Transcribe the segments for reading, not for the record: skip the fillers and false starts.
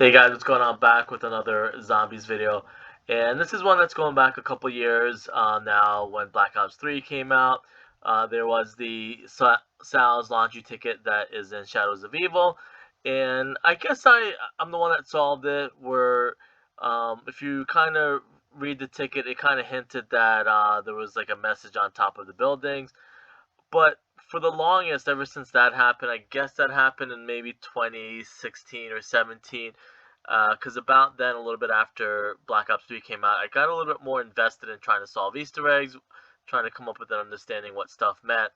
Hey guys, what's going on? Back with another zombies video, and this is one that's going back a couple years now. When Black Ops 3 came out, there was the Sal's laundry ticket that is in Shadows of Evil, and I guess I'm the one that solved it. Where if you kind of read the ticket, it kind of hinted that there was like a message on top of the buildings, but for the longest, ever since that happened, I guess that happened in maybe 2016 or 17. Because about then, a little bit after Black Ops 3 came out, I got a little bit more invested in trying to solve Easter eggs, trying to come up with an understanding what stuff meant.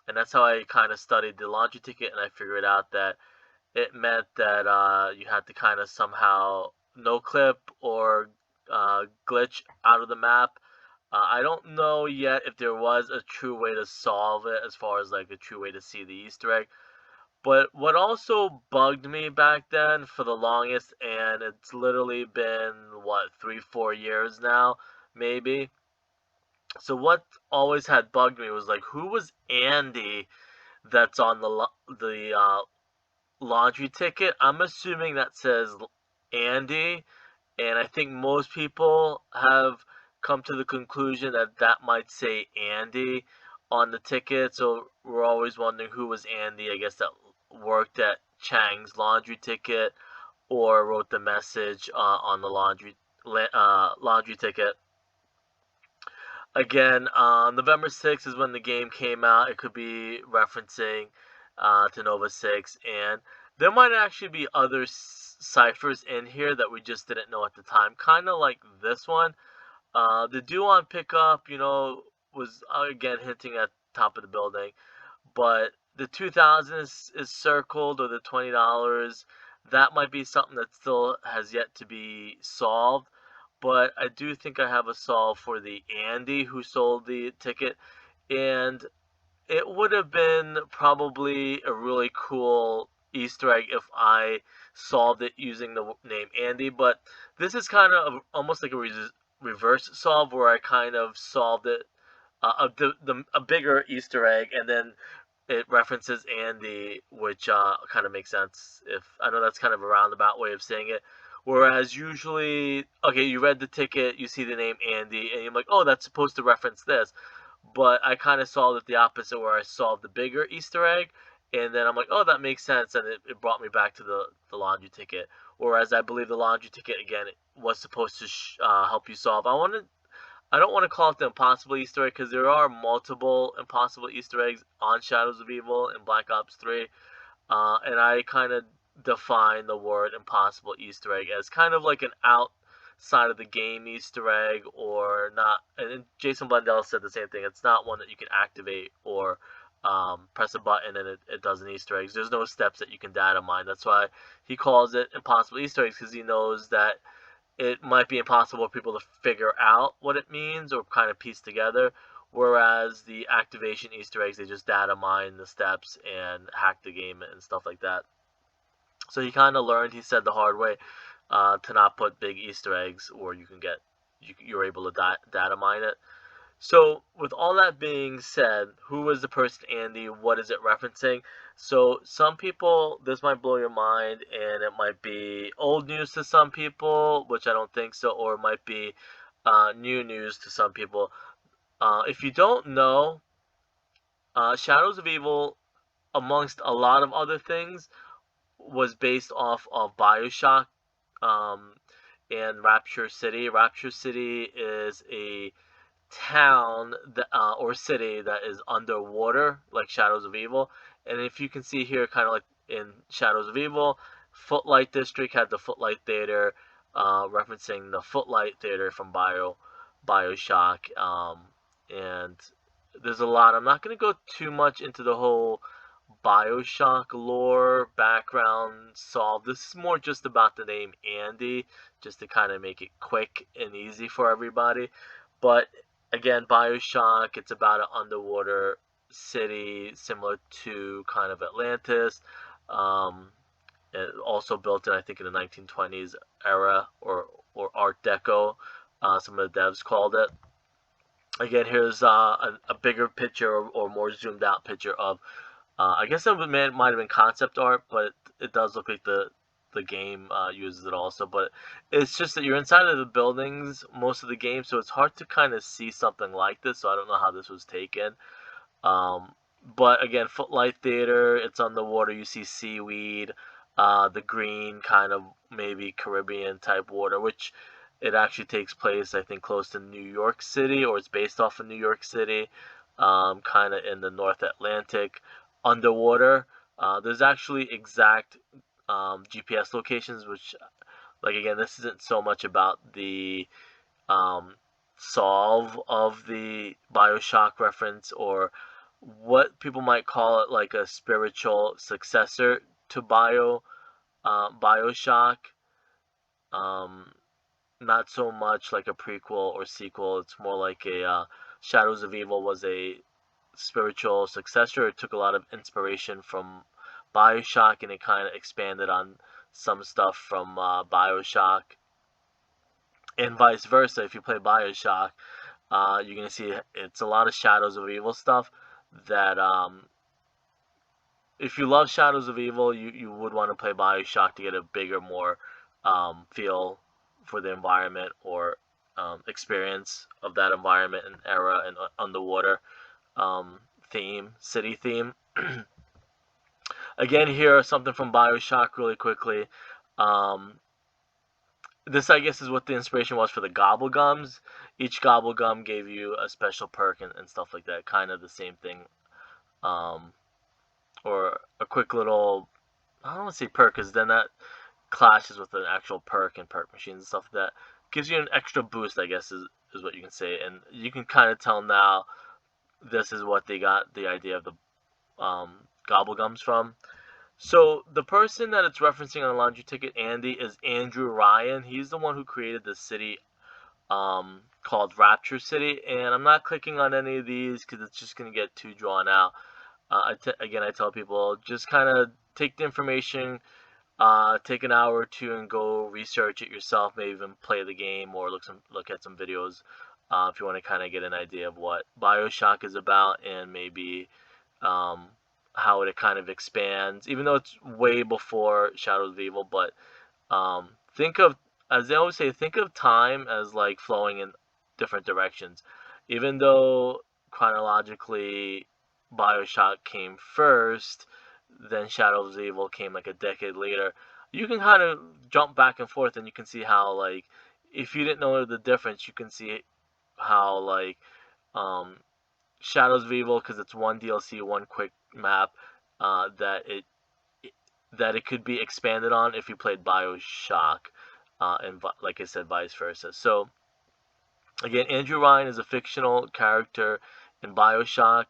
And that's how I kind of studied the laundry ticket, and I figured out that it meant that you had to kind of somehow no clip or glitch out of the map. I don't know yet if there was a true way to solve it as far as like a true way to see the Easter egg. But what also bugged me back then for the longest, and it's literally been what 3, 4 years now, maybe. So what always had bugged me was like, who was Andy that's on the laundry ticket? I'm assuming that says Andy, and I think most people have come to the conclusion that that might say Andy on the ticket. So we're always wondering who was Andy. I guess that worked at Chang's laundry ticket or wrote the message on the laundry ticket. Again, November 6th is when the game came out. It could be referencing to Nova 6, and there might actually be other ciphers in here that we just didn't know at the time, kind of like this one. The due on pickup, was again hinting at top of the building, but the 2000 is circled, or the $20. That might be something that still has yet to be solved. But I do think I have a solve for the Andy who sold the ticket, and it would have been probably a really cool Easter egg if I solved it using the name Andy. But this is kind of almost like a reverse solve where I kind of solved it a bigger Easter egg, and then it references Andy, which kind of makes sense. If I know that's kind of a roundabout way of saying it. Whereas usually, okay, you read the ticket, you see the name Andy, and you're like, oh, that's supposed to reference this. But I kind of solved it the opposite, where I solved the bigger Easter egg, and then I'm like, oh, that makes sense, and it brought me back to the laundry ticket. Whereas I believe the laundry ticket again was supposed to help you solve. I don't want to call it the impossible Easter egg because there are multiple impossible Easter eggs on Shadows of Evil in Black Ops 3, and I kind of define the word impossible Easter egg as kind of like an outside of the game Easter egg, or not. And Jason Blundell said the same thing. It's not one that you can activate or press a button and it does an Easter egg. There's no steps that you can data mine. That's why he calls it impossible Easter eggs, because he knows that it might be impossible for people to figure out what it means or kind of piece together. Whereas the activation Easter eggs, they just data mine the steps and hack the game and stuff like that. So he kind of learned, he said the hard way, to not put big Easter eggs, or you're able to data mine it. So, with all that being said, who was the person Andy? What is it referencing? So, some people, this might blow your mind, and it might be old news to some people, which I don't think so, or it might be new news to some people. If you don't know, Shadows of Evil, amongst a lot of other things, was based off of Bioshock um, and Rapture City. Rapture City is a town that, or city that is underwater, like Shadows of Evil. And if you can see here, kind of like in Shadows of Evil, Footlight District had the Footlight Theater, referencing the Footlight Theater from Bioshock. And there's a lot. I'm not going to go too much into the whole Bioshock lore, background, solve. This is more just about the name Andy, just to kind of make it quick and easy for everybody. But again, Bioshock, it's about an underwater city similar to kind of Atlantis. Um, also built in, I think, in the 1920s era, or Art Deco. Some of the devs called it. Again, here's a bigger picture, or more zoomed out picture of, I guess it might have been concept art, but it does look like the game uses it also, but it's just that you're inside of the buildings most of the game, so it's hard to kind of see something like this. So I don't know how this was taken. Um, but again, Footlight Theater, it's on the water. You see seaweed, the green kind of maybe Caribbean type water, which it actually takes place, I think, close to New York City, or it's based off of New York City, kind of in the North Atlantic, underwater. There's actually exact GPS locations, which, like, again, this isn't so much about the um, solve of the Bioshock reference, or what people might call it, like a spiritual successor to Bioshock. Um, Not so much like a prequel or sequel. It's more like a Shadows of Evil was a spiritual successor. It took a lot of inspiration from Bioshock, and it kind of expanded on some stuff from Bioshock, and vice versa. If you play Bioshock, you're gonna see it's a lot of Shadows of Evil stuff. That if you love Shadows of Evil, you would want to play Bioshock to get a bigger, more feel for the environment, or experience of that environment and era and underwater um, city theme. Again, here something from Bioshock really quickly. Um, this, I guess, is what the inspiration was for the Gobblegums. Each Gobblegum gave you a special perk and stuff like that. Kind of the same thing, um, or a quick little. I don't want to say perk, because then that clashes with an actual perk and perk machines and stuff like that. Gives you an extra boost, I guess, is what you can say. And you can kind of tell now this is what they got the idea of the Gobblegums from. So the person that it's referencing on the laundry ticket, Andy, is Andrew Ryan. He's the one who created the city called Rapture City. And I'm not clicking on any of these because it's just going to get too drawn out. Again, I tell people, just kind of take the information, take an hour or two and go research it yourself. Maybe even play the game, or look at some videos if you want to kind of get an idea of what Bioshock is about, and maybe um, how it kind of expands, even though it's way before Shadows of Evil. But think of, as they always say, think of time as like flowing in different directions. Even though chronologically Bioshock came first, then Shadows of Evil came like a decade later. You can kind of jump back and forth, and you can see how, like, if you didn't know the difference, you can see how, like, um, Shadows of Evil, because it's one DLC, one quick map, that it could be expanded on if you played Bioshock, and like I said, vice versa. So again, Andrew Ryan is a fictional character in Bioshock,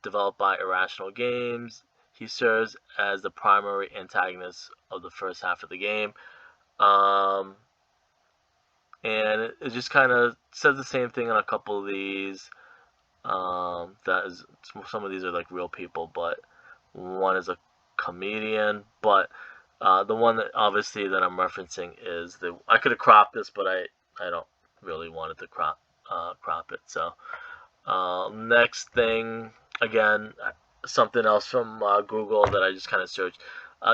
developed by Irrational Games. He serves as the primary antagonist of the first half of the game. Um, and it just kind of says the same thing on a couple of these. That is, some of these are like real people, but one is a comedian. But the one that obviously that I'm referencing is I could have cropped this, but I don't really want it to crop it. So next thing, again, something else from Google that I just kind of searched.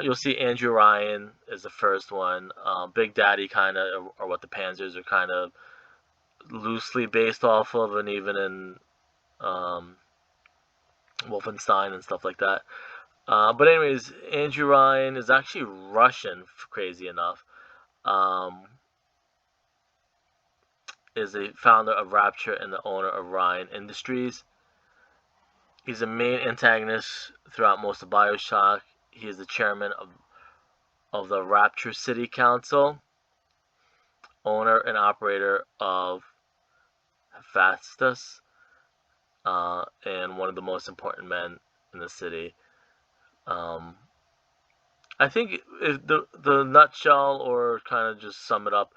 You'll see Andrew Ryan is the first one. Big Daddy kind of, or what the Panzers are kind of loosely based off of, and even in Wolfenstein and stuff like that. But anyways, Andrew Ryan is actually Russian, crazy enough. Is a founder of Rapture and the owner of Ryan Industries. He's the main antagonist throughout most of Bioshock. He is the chairman of the Rapture City Council, owner and operator of Hephaestus, and one of the most important men in the city. I think if the nutshell, or kind of just sum it up,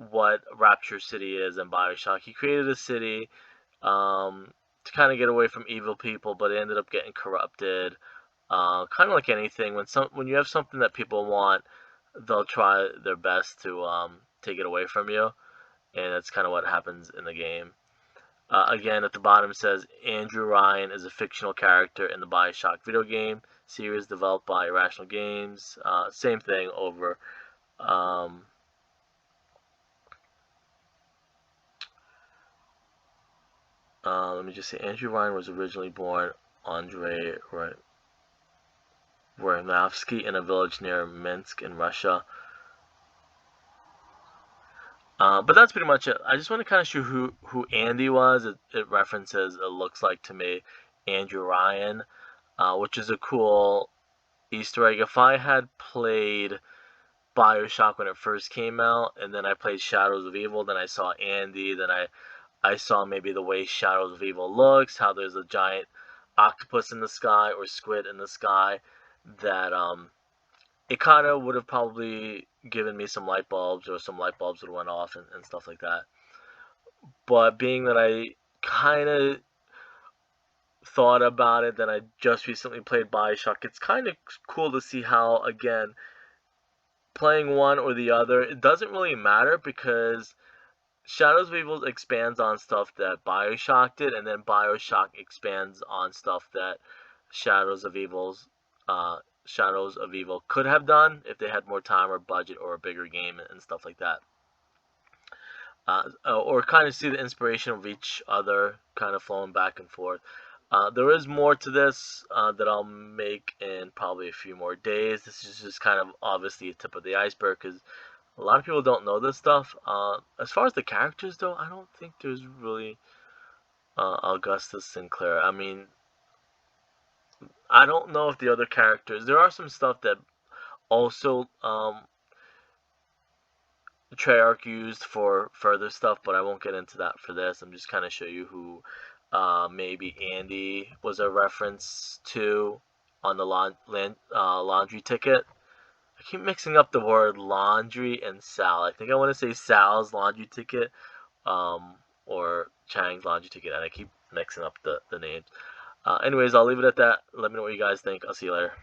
what Rapture City is in Bioshock. He created a city to kind of get away from evil people, but it ended up getting corrupted. Kind of like anything, when you have something that people want, they'll try their best to take it away from you, and that's kind of what happens in the game. Again, at the bottom it says Andrew Ryan is a fictional character in the Bioshock video game series developed by Irrational Games. Same thing over. Let me just say, Andrew Ryan was originally born Andrei Romanovsky in a village near Minsk in Russia. But that's pretty much it. I just want to kind of show who Andy was. It references, it looks like to me, Andrew Ryan, which is a cool Easter egg. If I had played Bioshock when it first came out, and then I played Shadows of Evil, then I saw Andy, then I saw maybe the way Shadows of Evil looks, how there's a giant octopus in the sky or squid in the sky, that it kind of would have probably given me some light bulbs, or some light bulbs would have went off and stuff like that. But being that I kind of thought about it, that I just recently played Bioshock, it's kind of cool to see how, again, playing one or the other, it doesn't really matter, because Shadows of Evil expands on stuff that Bioshock did, and then Bioshock expands on stuff that Shadows of Evil's Shadows of Evil could have done if they had more time or budget or a bigger game and stuff like that. Or kind of see the inspiration of each other kind of flowing back and forth. There is more to this that I'll make in probably a few more days. This is just kind of obviously a tip of the iceberg, because a lot of people don't know this stuff. As far as the characters, though, I don't think there's really Augustus Sinclair. I mean, I don't know if the other characters. There are some stuff that also Treyarch used for further stuff, but I won't get into that for this. I'm just kind of show you who maybe Andy was a reference to on the laundry ticket. I keep mixing up the word laundry and Sal. I think I want to say Sal's laundry ticket, or Chang's laundry ticket, and I keep mixing up the names. Anyways, I'll leave it at that. Let me know what you guys think. I'll see you later.